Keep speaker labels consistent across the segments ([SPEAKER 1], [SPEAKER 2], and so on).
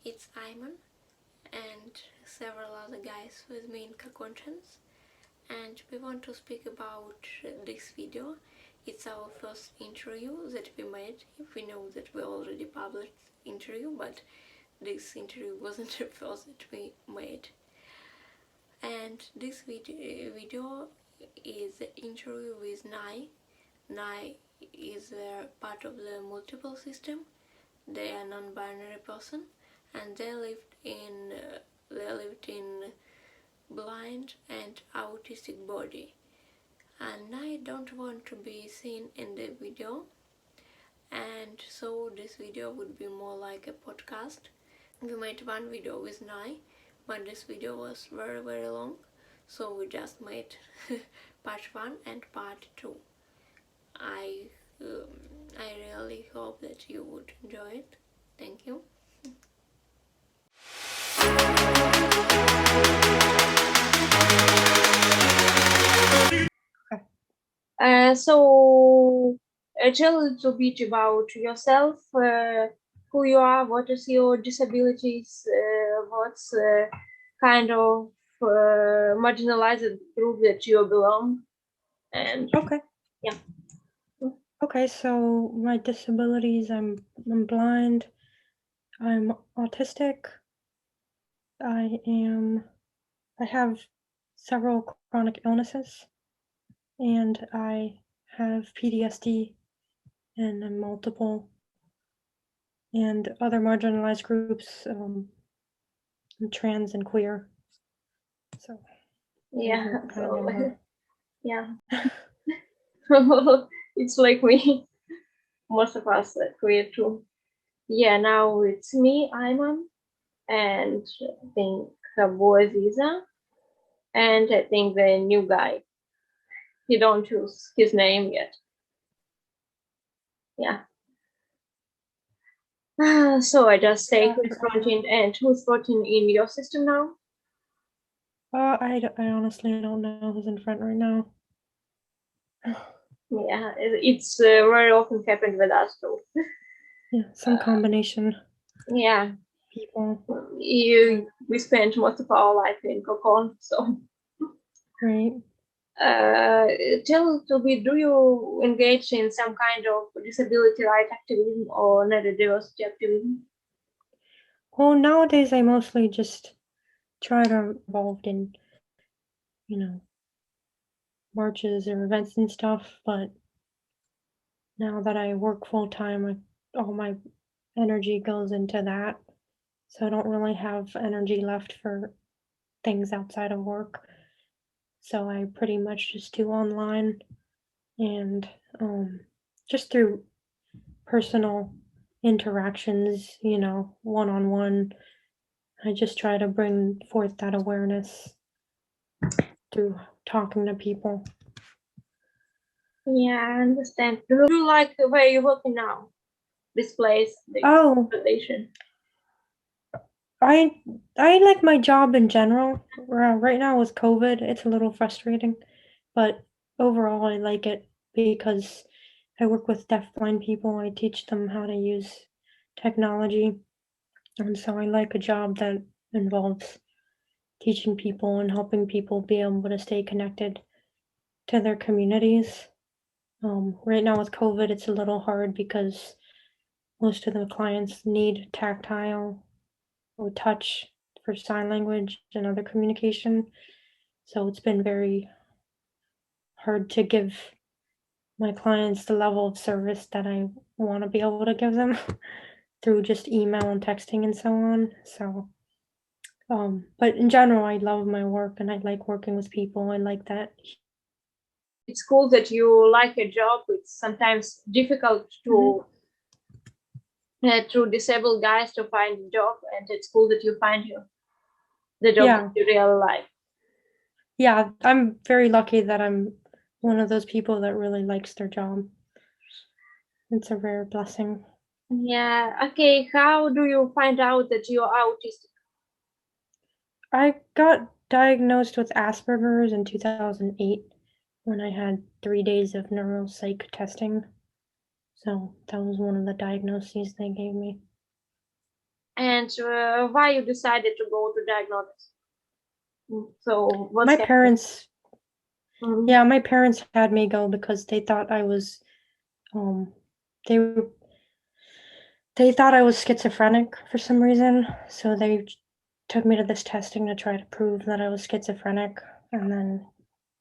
[SPEAKER 1] It's Ayman and several other guys with me in co-contents, and we want to speak about this video. It's our first interview that we made. We know that we already published interview, but this interview wasn't the first that we made. And this video is an interview with Nai. Nai is part of the multiple system. They are non-binary person, and they lived in blind and autistic body. And I don't want to be seen in the video, and so this video would be more like a podcast. We made one video with Nai, but this video was very long, so we just made part 1 and part 2. I really hope that you would enjoy it. Thank you.
[SPEAKER 2] So tell a little bit about yourself, who you are, what is your disabilities, what's kind of marginalized group that you belong, and
[SPEAKER 3] Okay.
[SPEAKER 2] Yeah.
[SPEAKER 3] Okay, so my disabilities, I'm blind, I'm autistic, I have several chronic illnesses, and I have PTSD and multiple and other marginalized groups, I'm trans and queer. So
[SPEAKER 2] yeah,
[SPEAKER 3] kind of
[SPEAKER 2] yeah, it's like me. Most of us are queer too. Yeah, now it's me, Ayman, and I think her boy Visa, and I think the new guy. He don't choose his name yet. Yeah. So I just say who's floating and who's floating in your system now?
[SPEAKER 3] I honestly don't know who's in front right now.
[SPEAKER 2] Yeah, it's very often happened with us too.
[SPEAKER 3] Yeah, some combination.
[SPEAKER 2] Yeah.
[SPEAKER 3] People.
[SPEAKER 2] We spent most of our life in Cocoon, so.
[SPEAKER 3] Right.
[SPEAKER 2] Tell a little bit, do you engage in some kind of disability right activism or neurodiversity activism?
[SPEAKER 3] Well, nowadays I mostly just try to involved in, marches or events and stuff, but now that I work full time, all my energy goes into that. So I don't really have energy left for things outside of work. So I pretty much just do online and just through personal interactions, one on one. I just try to bring forth that awareness through talking to people.
[SPEAKER 2] Yeah, I understand. Do you like where you're working now? This place, this organization?
[SPEAKER 3] I like my job in general. Right now with COVID, it's a little frustrating, but overall I like it because I work with deafblind people. I teach them how to use technology, and so I like a job that involves teaching people and helping people be able to stay connected to their communities. Right now with COVID, it's a little hard because most of the clients need tactile or touch for sign language and other communication. So it's been very hard to give my clients the level of service that I want to be able to give them through just email and texting and so on. So, but in general, I love my work and I like working with people. I like that.
[SPEAKER 2] It's cool that you like a job. It's sometimes difficult to disabled guys to find a job, and it's cool that you find the job that you really like.
[SPEAKER 3] Yeah, I'm very lucky that I'm one of those people that really likes their job. It's a rare blessing.
[SPEAKER 2] Yeah. Okay. How do you find out that you're autistic?
[SPEAKER 3] I got diagnosed with Asperger's in 2008 when I had 3 days of neuropsych testing. So that was one of the diagnoses they gave me.
[SPEAKER 2] And why you decided to go to diagnosis? So what's
[SPEAKER 3] My
[SPEAKER 2] happening?
[SPEAKER 3] parents,
[SPEAKER 2] Mhm.
[SPEAKER 3] yeah, my parents had me go because they thought I was, they they thought I was schizophrenic for some reason. So they took me to this testing to try to prove that I was schizophrenic, and then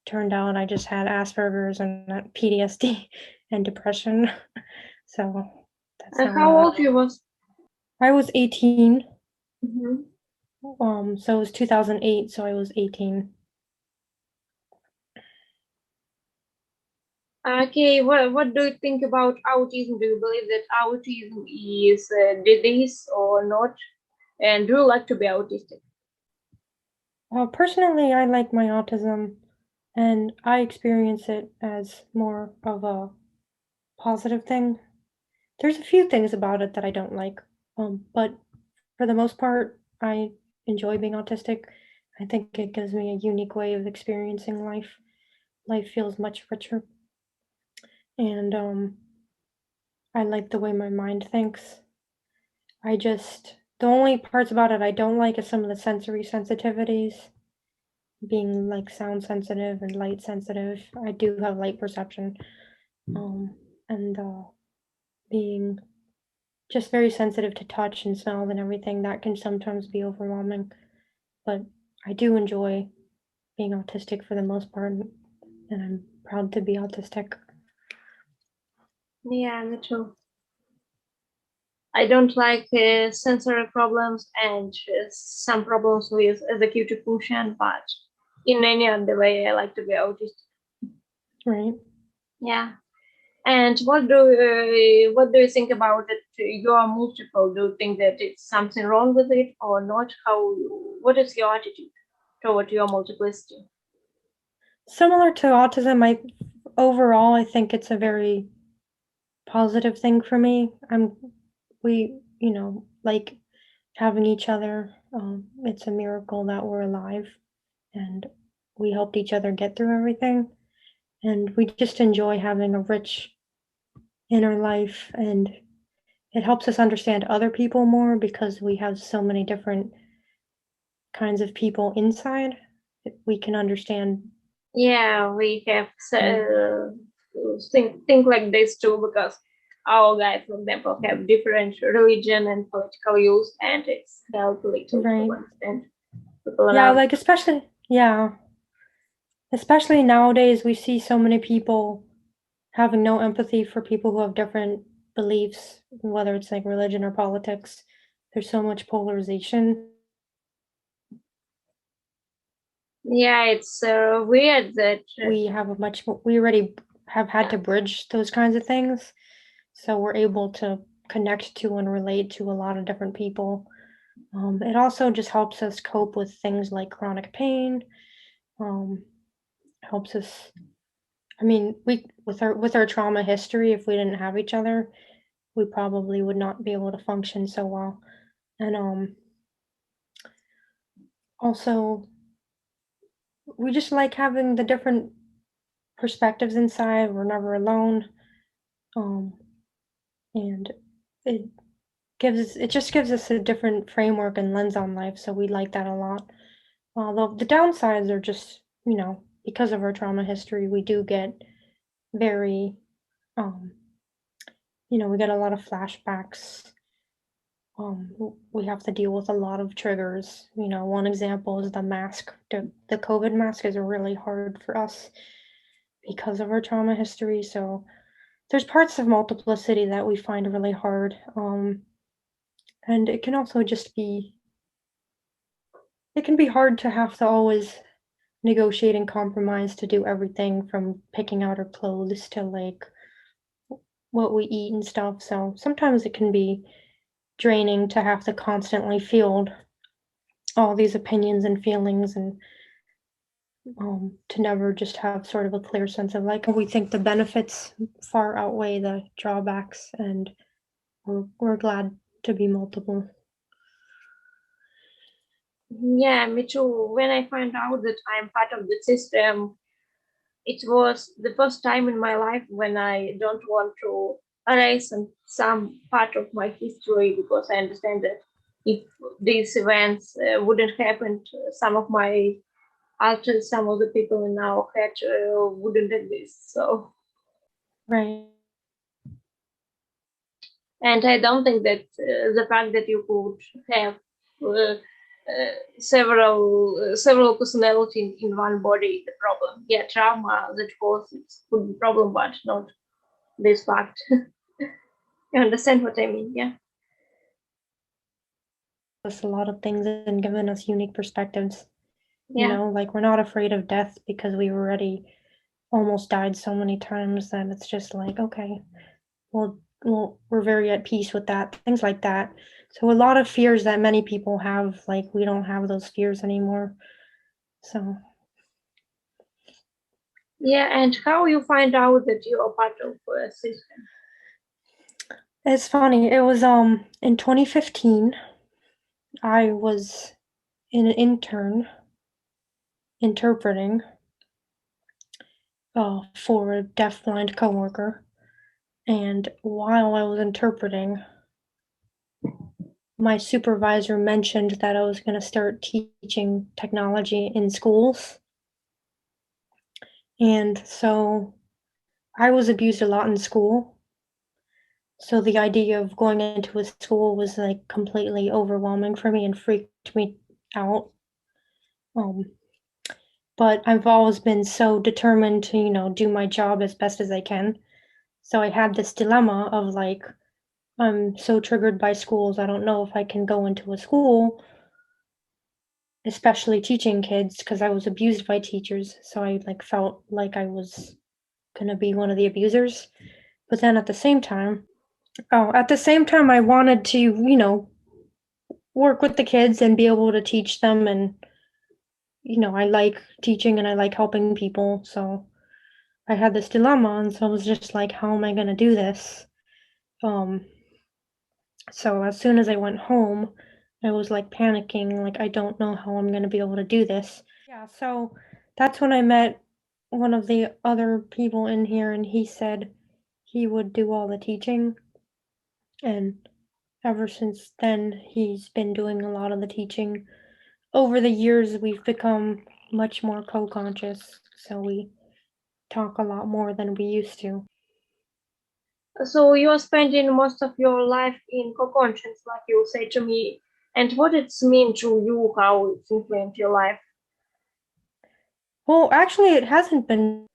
[SPEAKER 3] turned out I just had Asperger's and PTSD and depression. So that's
[SPEAKER 2] And
[SPEAKER 3] not
[SPEAKER 2] how
[SPEAKER 3] a.
[SPEAKER 2] old you was?
[SPEAKER 3] I was 18.
[SPEAKER 2] Mhm.
[SPEAKER 3] So it was 2008. So I was 18.
[SPEAKER 2] Okay, what do you think about autism? Do you believe that autism is a disease or not? And do you like to be autistic?
[SPEAKER 3] Personally, I like my autism, and I experience it as more of a positive thing. There's a few things about it that I don't like, but for the most part, I enjoy being autistic. I think it gives me a unique way of experiencing life. Life feels much richer, and I like the way my mind thinks. The only parts about it I don't like is some of the sensory sensitivities, being like sound sensitive and light sensitive. I do have light perception, um, and being just very sensitive to touch and smell and everything. That can sometimes be overwhelming, but I do enjoy being autistic for the most part, and I'm proud to be autistic.
[SPEAKER 2] Yeah, me too. I don't like sensory problems and some problems with executive function, but in any other way, I like to be autistic.
[SPEAKER 3] Right.
[SPEAKER 2] Yeah. And what do you think about it? You are multiple. Do you think that it's something wrong with it or not? What is your attitude toward your multiplicity?
[SPEAKER 3] Similar to autism, overall I think it's a very positive thing for me. We, like having each other. It's a miracle that we're alive and we helped each other get through everything. And we just enjoy having a rich inner life, and it helps us understand other people more because we have so many different kinds of people inside. We can understand.
[SPEAKER 2] Yeah, we have
[SPEAKER 3] Mm.
[SPEAKER 2] think like this too because our guys, for example, have different religion and political views, and it's helpful to
[SPEAKER 3] Right.
[SPEAKER 2] understand people
[SPEAKER 3] Yeah,
[SPEAKER 2] around.
[SPEAKER 3] like especially nowadays we see so many people having no empathy for people who have different beliefs, whether it's like religion or politics. There's so much polarization.
[SPEAKER 2] Yeah, it's weird that
[SPEAKER 3] We already have had to bridge those kinds of things. So we're able to connect to and relate to a lot of different people. It also just helps us cope with things like chronic pain. Um, helps us. I mean, we with our trauma history, if we didn't have each other, we probably would not be able to function so well. And also, we just like having the different perspectives inside. We're never alone. Um, and it it just gives us a different framework and lens on life. So we like that a lot. Although the downsides are just, because of our trauma history, we do get very, um, we get a lot of flashbacks. We have to deal with a lot of triggers. One example is the mask. The COVID mask is really hard for us because of our trauma history. So there's parts of multiplicity that we find really hard. And it can also just it can be hard to have to always negotiate and compromise to do everything from picking out our clothes to like what we eat and stuff. So sometimes it can be draining to have to constantly field all these opinions and feelings, and to never just have sort of a clear sense of like we think the benefits far outweigh the drawbacks, and we're glad to be multiple.
[SPEAKER 2] Yeah, me too. When I find out that I'm part of the system, it was the first time in my life when I don't want to erase some part of my history because I understand that if these events wouldn't happen, some of my artists, some of the people in our head wouldn't exist. So,
[SPEAKER 3] Right.
[SPEAKER 2] and I don't think that the fact that you could have several personalities in one body is the problem. Yeah, trauma that causes could be problem, but not this fact. You understand what I mean? Yeah.
[SPEAKER 3] Us a lot of things and given us unique perspectives. You
[SPEAKER 2] Yeah.
[SPEAKER 3] know, like we're not afraid of death because we've already almost died so many times that it's just like, okay, well, we're very at peace with that, things like that. So a lot of fears that many people have, like we don't have those fears anymore. So
[SPEAKER 2] Yeah, and how you find out that you are part of a system?
[SPEAKER 3] it's funny. It was in 2015. I was an intern interpreting for a deafblind coworker, and while I was interpreting, my supervisor mentioned that I was going to start teaching technology in schools. And so I was abused a lot in school. So the idea of going into a school was like completely overwhelming for me and freaked me out. Um, but I've always been so determined to, do my job as best as I can. So I had this dilemma of like, I'm so triggered by schools. I don't know if I can go into a school, especially teaching kids, because I was abused by teachers. So I like felt like I was gonna be one of the abusers. But then at the same time, I wanted to, work with the kids and be able to teach them. And, I like teaching and I like helping people. So I had this dilemma. And so I was just like, how am I going to do this? Um, so as soon as I went home, I was like panicking, like, I don't know how I'm going to be able to do this. Yeah. So that's when I met one of the other people in here, and he said he would do all the teaching. And ever since then, he's been doing a lot of the teaching. Over the years, we've become much more co-conscious, so we talk a lot more than we used to.
[SPEAKER 2] So you are spending most of your life in co-conscious, like you say to me. And what it's mean to you, how it's influenced your life?
[SPEAKER 3] Well, actually, it hasn't been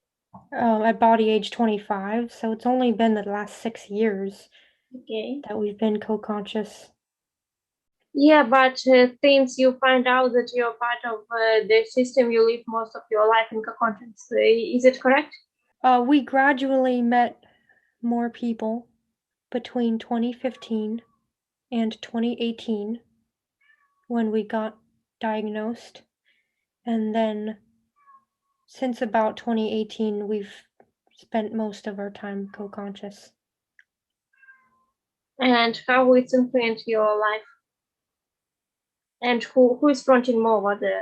[SPEAKER 3] at body age 25, so it's only been the last 6 years
[SPEAKER 2] Okay.
[SPEAKER 3] that we've been co-conscious.
[SPEAKER 2] Yeah, but since you find out that you're part of the system, you live most of your life in co-conscious. Is it correct?
[SPEAKER 3] We gradually met more people between 2015 and 2018 when we got diagnosed. And then since about 2018, we've spent most of our time co-conscious.
[SPEAKER 2] And how it's influenced your life? And who is fronting more what the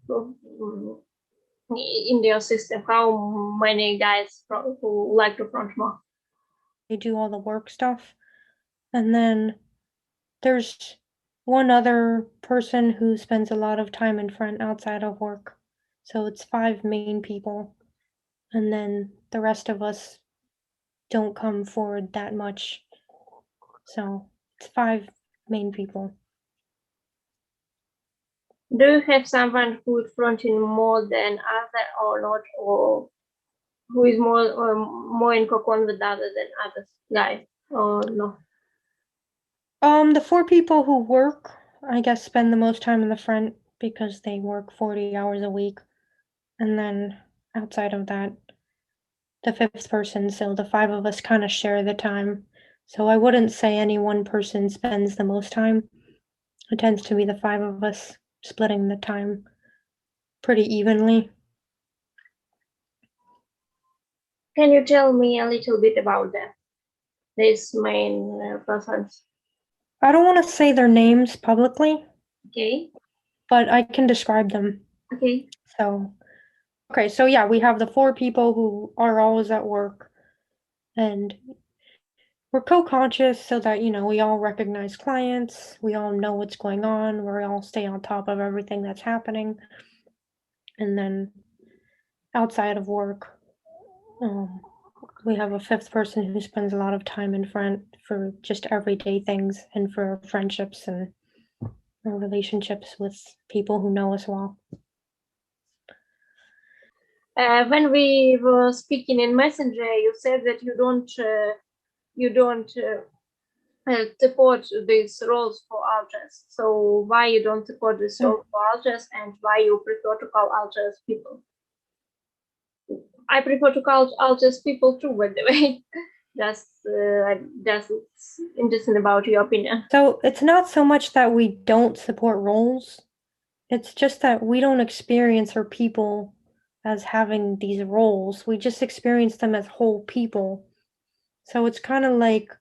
[SPEAKER 2] who, in their system? How many guys who like to front more?
[SPEAKER 3] They do all the work stuff. And then there's one other person who spends a lot of time in front outside of work. So it's 5 main people. And then the rest of us don't come forward that much. So it's 5 main people.
[SPEAKER 2] Do you have someone who is fronting more than other or not, or who is more in cocoon with other than others guys, or no?
[SPEAKER 3] The 4 people who work, I guess, spend the most time in the front because they work 40 hours a week. And then outside of that, the 5th person, so the 5 of us kind of share the time. So I wouldn't say any one person spends the most time. It tends to be the 5 of us splitting the time pretty evenly.
[SPEAKER 2] Can you tell me a little bit about them? These main persons.
[SPEAKER 3] I don't want to say their names publicly,
[SPEAKER 2] Okay.
[SPEAKER 3] but I can describe them.
[SPEAKER 2] Okay.
[SPEAKER 3] So, okay, so yeah, we have the 4 people who are always at work, and we're co-conscious so that, we all recognize clients, we all know what's going on, we all stay on top of everything that's happening. And then outside of work, um, we have a fifth person who spends a lot of time in front for just everyday things and for friendships and relationships with people who know us well.
[SPEAKER 2] When we were speaking in Messenger, you said that you don't support these roles for alters. So why you don't support this role for alters, and why you prefer to call alters people? I prefer to call alters people too, by the way. Just interesting about your opinion.
[SPEAKER 3] So it's not so much that we don't support roles, it's just that we don't experience our people as having these roles. We just experience them as whole people. So it's kind of like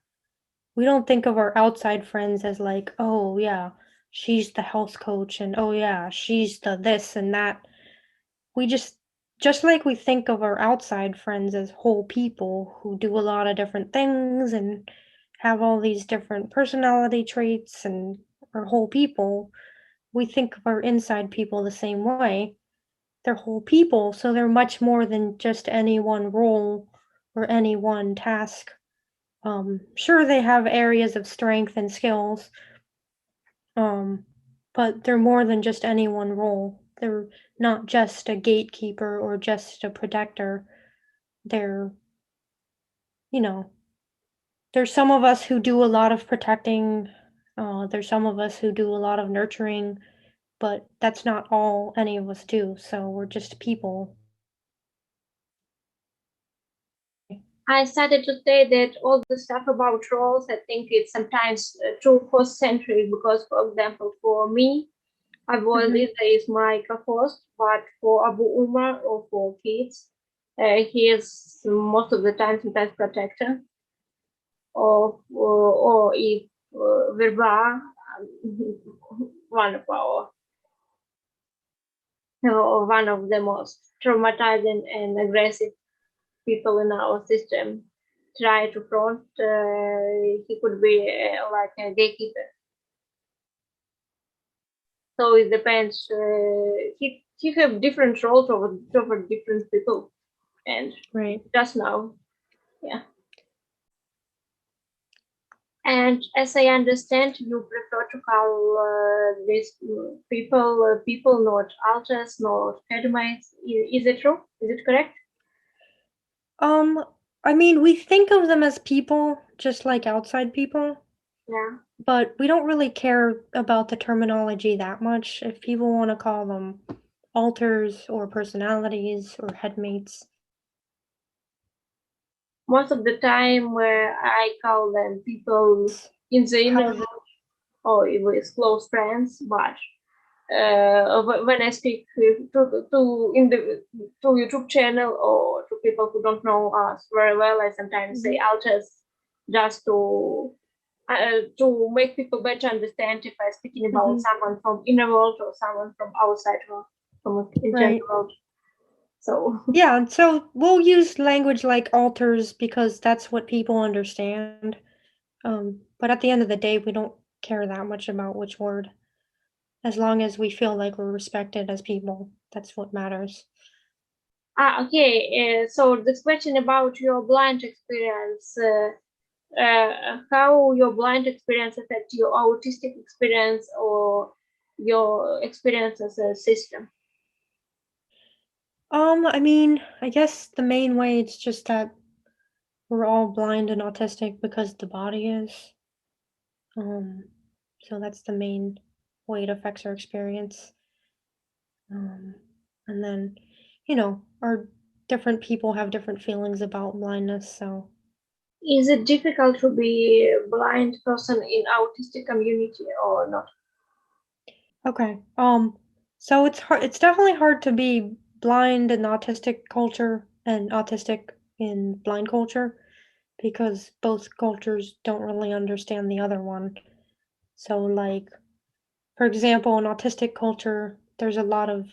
[SPEAKER 3] we don't think of our outside friends as like, oh yeah, she's the health coach and oh yeah, she's the this and that. We just like we think of our outside friends as whole people who do a lot of different things and have all these different personality traits and are whole people, we think of our inside people the same way. They're whole people, so they're much more than just any one role or any one task. Sure, they have areas of strength and skills, um, but they're more than just any one role. They're not just a gatekeeper or just a protector. They're, you know, there's some of us who do a lot of protecting. There's some of us who do a lot of nurturing, but that's not all any of us do. So we're just people.
[SPEAKER 2] I started to say that all the stuff about roles, I think it's sometimes too cost-centric because, for example, for me, Abu Aziza is my co-host, but for Abu Umar or for kids, he is most of the time sometimes protector. Or if Virba, one of our one of the most traumatizing and aggressive people in our system, try to front, he could be like a gatekeeper. So it depends. He have different roles over different people, and
[SPEAKER 3] Right.
[SPEAKER 2] just now, yeah. And as I understand, you prefer to call these people, not alters, not academics. Is it true? Is it correct?
[SPEAKER 3] Um, I mean, we think of them as people, just like outside people,
[SPEAKER 2] Yeah.
[SPEAKER 3] but we don't really care about the terminology that much. If people want to call them alters or personalities or headmates.
[SPEAKER 2] Most of the time, where I call them people in the inner
[SPEAKER 3] How
[SPEAKER 2] world or with close friends, but when I speak to in the to YouTube channel or to people who don't know us very well, I sometimes say alters just to make people better understand if I'm speaking about someone from inner world or someone from outside world, from internal
[SPEAKER 3] Right.
[SPEAKER 2] world. So
[SPEAKER 3] Yeah, and so we'll use language like alters because that's what people understand. But at the end of the day, we don't care that much about which word. As long as we feel like we're respected as people, that's what matters.
[SPEAKER 2] okay. So this question about your blind experience. How your blind experience affect your autistic experience or your experience as a system?
[SPEAKER 3] I mean, I guess the main way it's just that we're all blind and autistic because the body is. Um, so that's the main way it affects our experience. Um, and then, our different people have different feelings about blindness. So,
[SPEAKER 2] Is it difficult to be a blind person in autistic community or not?
[SPEAKER 3] okay. So it's hard. It's definitely hard to be blind in autistic culture and autistic in blind culture because both cultures don't really understand the other one. So, like, for example, in autistic culture, there's a lot of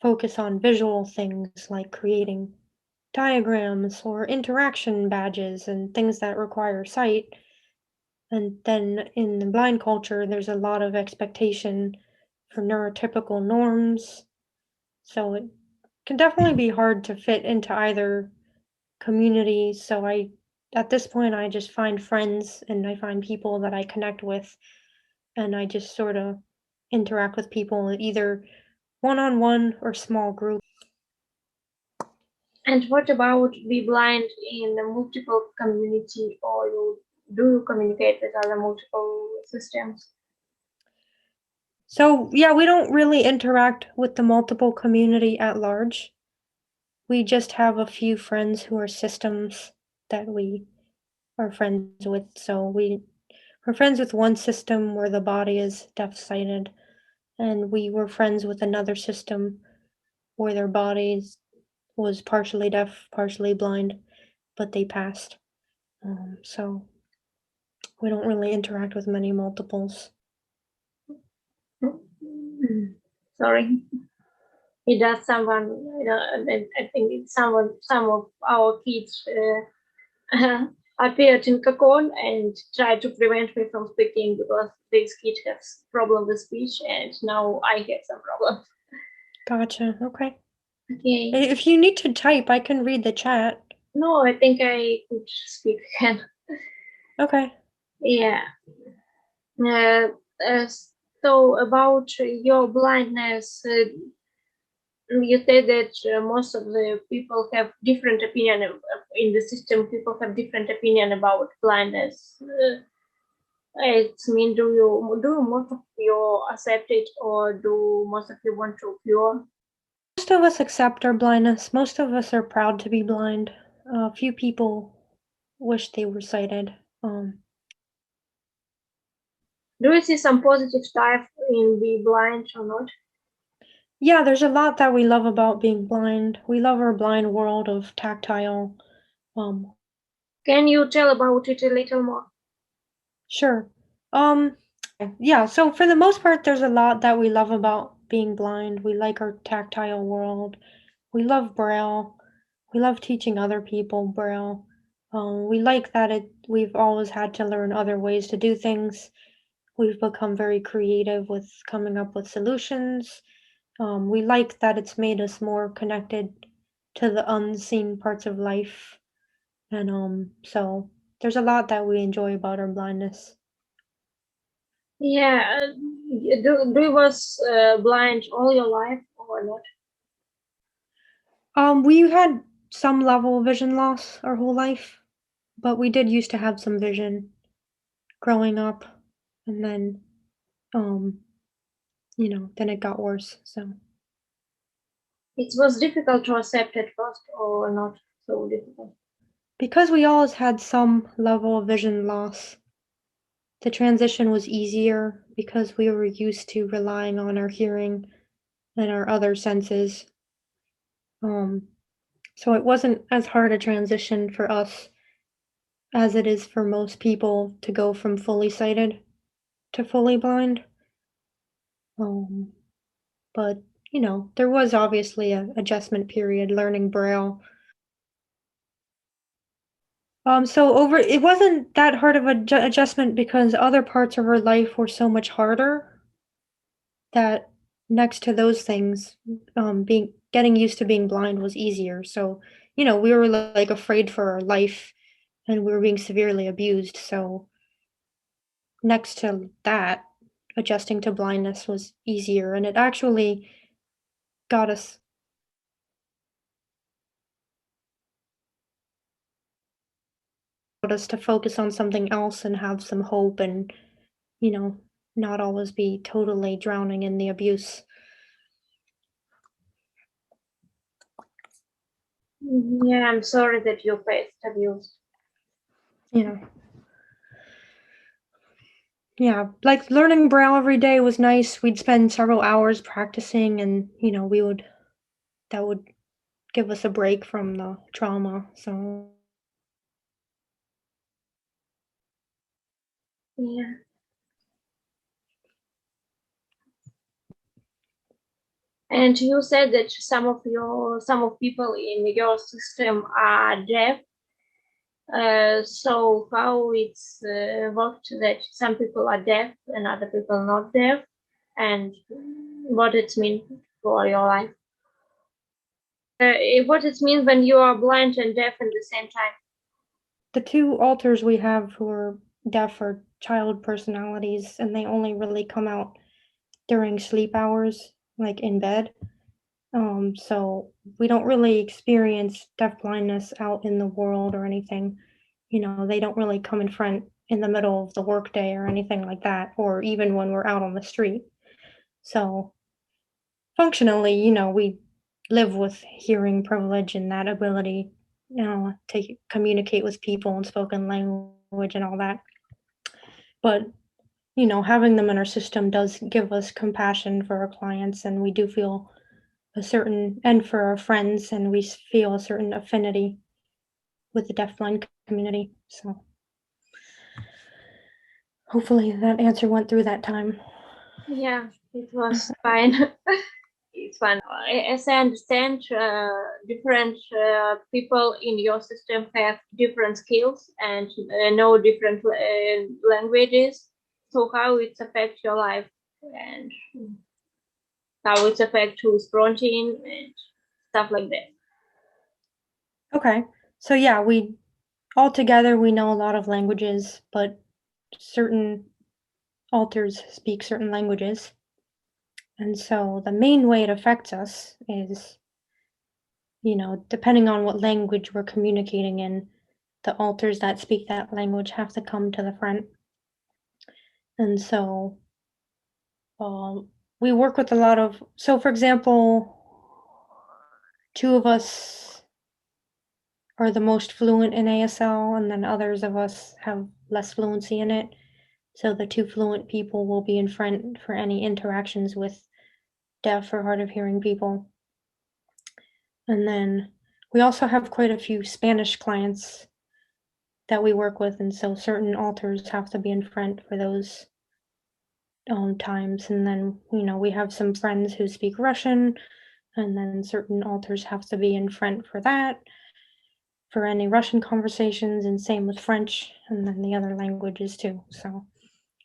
[SPEAKER 3] focus on visual things like creating. diagrams or interaction badges and things that require sight. And then in the blind culture, there's a lot of expectation for neurotypical norms. So it can definitely be hard to fit into either community. So at this point, I just find friends and I find people that I connect with, and I just sort of interact with people either one on one or small groups.
[SPEAKER 2] And what about be blind in a multiple community, or do you communicate with other multiple systems?
[SPEAKER 3] So, yeah, we don't really interact with the multiple community at large. We just have a few friends who are systems that we are friends with. So we're friends with one system where the body is deaf-sighted, and we were friends with another system where their bodies was partially deaf, partially blind, but they passed. So we don't really interact with many multiples.
[SPEAKER 2] Sorry, it does someone. I think it's someone. Some of our kids appeared in Kakon and tried to prevent me from speaking because this kid has problem with speech, and now I have some problem.
[SPEAKER 3] Gotcha. Okay.
[SPEAKER 2] Okay.
[SPEAKER 3] If you need to type, I can read the chat.
[SPEAKER 2] No, I think I could speak again.
[SPEAKER 3] Okay.
[SPEAKER 2] Yeah. Uh, uh, so about your blindness, you said that most of the people have different opinion in the system. People have different opinion about blindness. It's mean, do most of you accept it, or do most of you want to cure?
[SPEAKER 3] Most of us accept our blindness. Most of us are proud to be blind. A few people wish they were sighted.
[SPEAKER 2] Do you see some positive stuff in be blind or not?
[SPEAKER 3] Yeah, there's a lot that we love about being blind. We love our blind world of tactile. Um,
[SPEAKER 2] Can you tell about it a little more?
[SPEAKER 3] sure. Um, yeah, so for the most part, there's a lot that we love about being blind. We like our tactile world. We love Braille. We love teaching other people Braille. We like that we've always had to learn other ways to do things. We've become very creative with coming up with solutions. We like that it's made us more connected to the unseen parts of life. And so there's a lot that we enjoy about our blindness.
[SPEAKER 2] Yeah. Do you was blind all your life or not?
[SPEAKER 3] We had some level of vision loss our whole life, but we did used to have some vision growing up, and then um, then it got worse. So
[SPEAKER 2] It was difficult to accept at first, or not so difficult?
[SPEAKER 3] because we always had some level of vision loss, the transition was easier because we were used to relying on our hearing and our other senses. Um, so it wasn't as hard a transition for us as it is for most people to go from fully sighted to fully blind. Um, but there was obviously a adjustment period learning Braille. So over it wasn't that hard of a adjustment because other parts of our life were so much harder that next to those things, being getting used to being blind was easier. So, we were like afraid for our life and we were being severely abused. So next to that, adjusting to blindness was easier and it actually got us to focus on something else and have some hope and, you know, not always be totally drowning in the abuse.
[SPEAKER 2] Yeah, I'm sorry that you faced abuse.
[SPEAKER 3] Yeah. Yeah, like learning Braille every day was nice. We'd spend several hours practicing and, that would give us a break from the trauma. So,
[SPEAKER 2] Yeah. And you said that some of people in your system are deaf. So how it's worked that some people are deaf and other people not deaf, and what it means for your life? What it means when you are blind and deaf at the same time?
[SPEAKER 3] The two alters we have who are deaf are child personalities, and they only really come out during sleep hours, like in bed. So we don't really experience deaf blindness out in the world or anything. They don't really come in front in the middle of the workday or anything like that, or even when we're out on the street. So functionally, we live with hearing privilege and that ability, to communicate with people in spoken language and all that. But, having them in our system does give us compassion for our clients, and we do feel and for our friends, and we feel a certain affinity with the deafblind community. So hopefully that answer went through that time.
[SPEAKER 2] Yeah, it was fine. It's fine. As I understand, different people in your system have different skills and know different languages. So how it affects your life and how it affects who's protein and stuff like that.
[SPEAKER 3] Okay. So yeah, we all together we know a lot of languages, but certain alters speak certain languages. And so the main way it affects us is, depending on what language we're communicating in, the alters that speak that language have to come to the front. And so we work with a lot of, so for example, two of us are the most fluent in ASL, and then others of us have less fluency in it. So the two fluent people will be in front for any interactions with deaf or hard of hearing people. And then we also have quite a few Spanish clients that we work with, and so certain alters have to be in front for those times. And then, we have some friends who speak Russian, and then certain alters have to be in front for that, for any Russian conversations, and same with French, and then the other languages too. So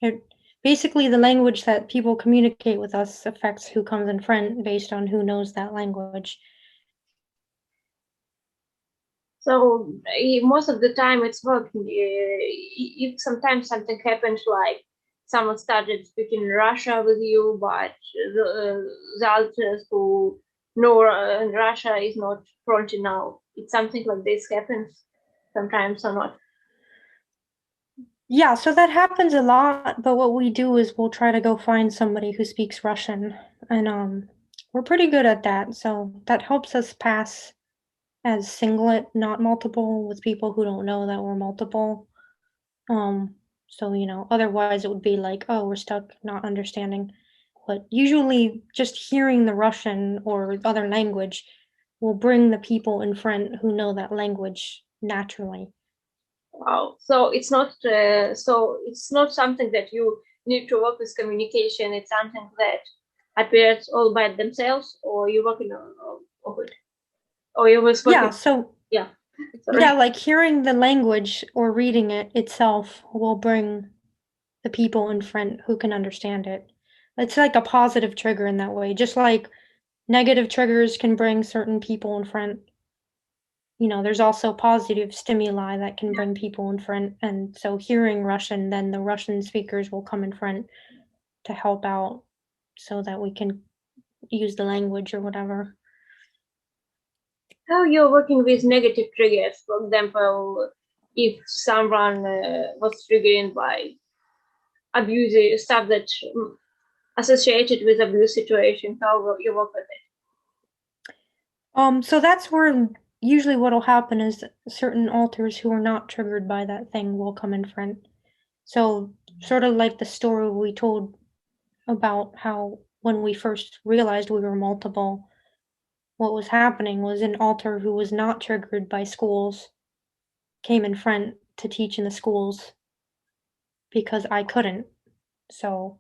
[SPEAKER 3] it basically the language that people communicate with us affects who comes in front based on who knows that language.
[SPEAKER 2] So most of the time it's working. If sometimes something happens, like someone started speaking Russia with you, but the others who know Russia is not fluent now. It's something like this happens sometimes or not.
[SPEAKER 3] Yeah, so that happens a lot, but what we do is we'll try to go find somebody who speaks Russian, and we're pretty good at that. So that helps us pass as singlet, not multiple, with people who don't know that we're multiple. Um, so otherwise it would be like, oh, we're stuck not understanding. But usually just hearing the Russian or other language will bring the people in front who know that language naturally.
[SPEAKER 2] Wow. So it's not something that you need to work with communication. It's something that appears all by themselves, or you working on it, or you was working.
[SPEAKER 3] Yeah, so
[SPEAKER 2] Yeah.
[SPEAKER 3] yeah,
[SPEAKER 2] Sorry.
[SPEAKER 3] like hearing the language or reading it itself will bring the people in front who can understand it. It's like a positive trigger in that way, just like negative triggers can bring certain people in front. There's also positive stimuli that can bring people in front. And so hearing Russian, then the Russian speakers will come in front to help out so that we can use the language or whatever.
[SPEAKER 2] How you're working with negative triggers? For example, if someone was triggered by abuse stuff that associated with abuse situation, how will you work with it?
[SPEAKER 3] So that's where usually what'll happen is certain alters who are not triggered by that thing will come in front. So sort of like the story we told about how when we first realized we were multiple, what was happening was an alter who was not triggered by schools came in front to teach in the schools because I couldn't. So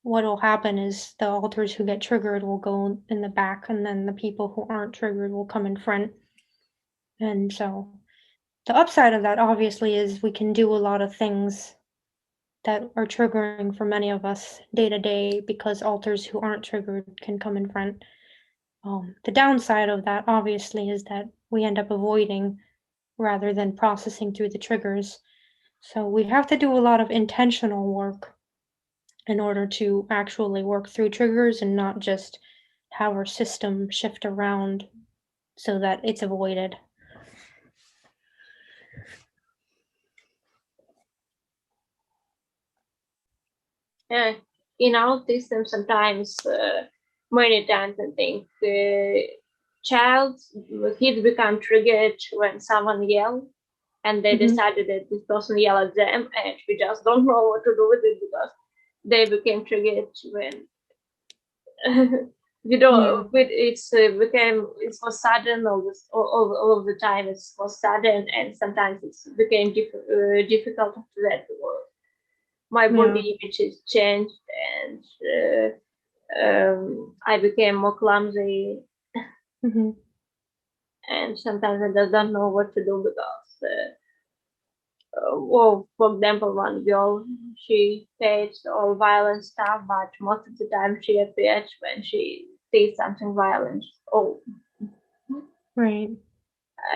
[SPEAKER 3] what will happen is the alters who get triggered will go in the back, and then the people who aren't triggered will come in front. And so the upside of that obviously is we can do a lot of things that are triggering for many of us day to day because alters who aren't triggered can come in front. The downside of that obviously is that we end up avoiding rather than processing through the triggers. So we have to do a lot of intentional work in order to actually work through triggers and not just have our system shift around so that it's avoided.
[SPEAKER 2] Yeah, in our system, sometimes, many times, I think kids become triggered when someone yells, and they decided that this person yelled at them, and we just don't know what to do with it because they became triggered when it was sudden all of the time. It was sudden, and sometimes it became difficult after that because my body image is changed, and I became more clumsy, and sometimes I just don't know what to do because well, for example, one girl, she hates all violent stuff, but most of the time she appears when she sees something violent. Oh,
[SPEAKER 3] Right.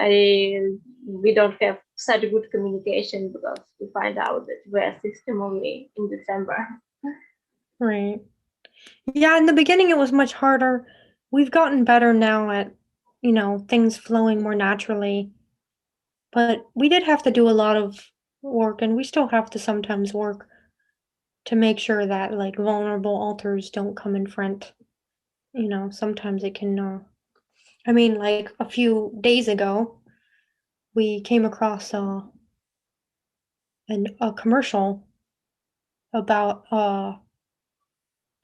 [SPEAKER 2] We don't have such a good communication because we find out that we're system only in December.
[SPEAKER 3] Right. Yeah, in the beginning it was much harder. We've gotten better now at, things flowing more naturally. But we did have to do a lot of work, and we still have to sometimes work to make sure that like vulnerable alters don't come in front. Sometimes it can. Like a few days ago, we came across a commercial about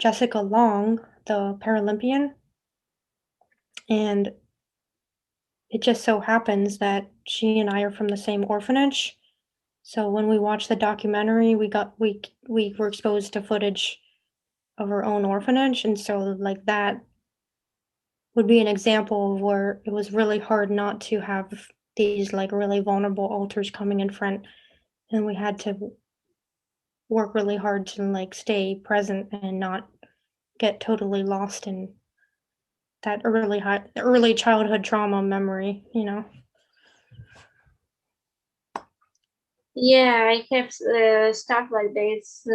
[SPEAKER 3] Jessica Long, the Paralympian, and it just so happens that she and I are from the same orphanage. So when we watched the documentary, we were exposed to footage of our own orphanage, and so like that would be an example of where it was really hard not to have these like really vulnerable alters coming in front, and we had to work really hard to like stay present and not get totally lost in that early childhood trauma memory.
[SPEAKER 2] Yeah, I have stuff like this.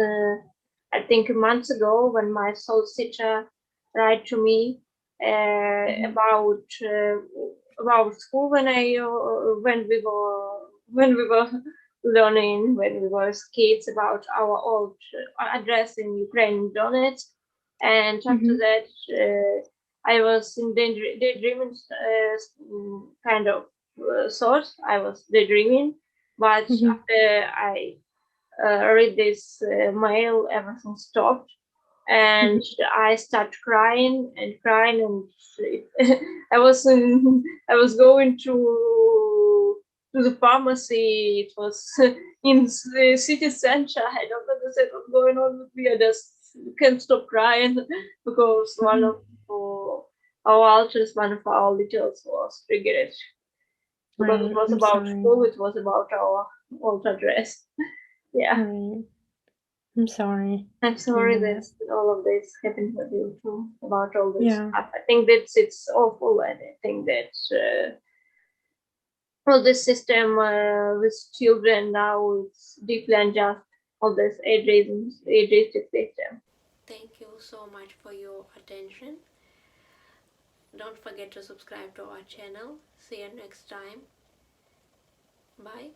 [SPEAKER 2] I think months ago when my soul teacher write to me about school when we were learning when we were kids about our old address in Ukraine, Donetsk, and after that I was in daydreaming kind of sort. I was daydreaming, but after I read this mail, everything stopped, and I started crying and crying, and I was going to the pharmacy. It was in the city center. I don't understand what's going on with me. I just can't stop crying because one of our alters, one of our littles was triggered. Because it was
[SPEAKER 3] I'm
[SPEAKER 2] about
[SPEAKER 3] sorry.
[SPEAKER 2] school, it was about our old address. Yeah.
[SPEAKER 3] Right. I'm sorry.
[SPEAKER 2] I'm sorry
[SPEAKER 3] Yeah.
[SPEAKER 2] that all of this happened with you too, about all this
[SPEAKER 3] Yeah.
[SPEAKER 2] stuff. I think that it's awful, and I think that all this system with children now it's deeply unjust. All this ageistic system.
[SPEAKER 1] Thank you so much for your attention. Don't forget to subscribe to our channel. See you next time. Bye.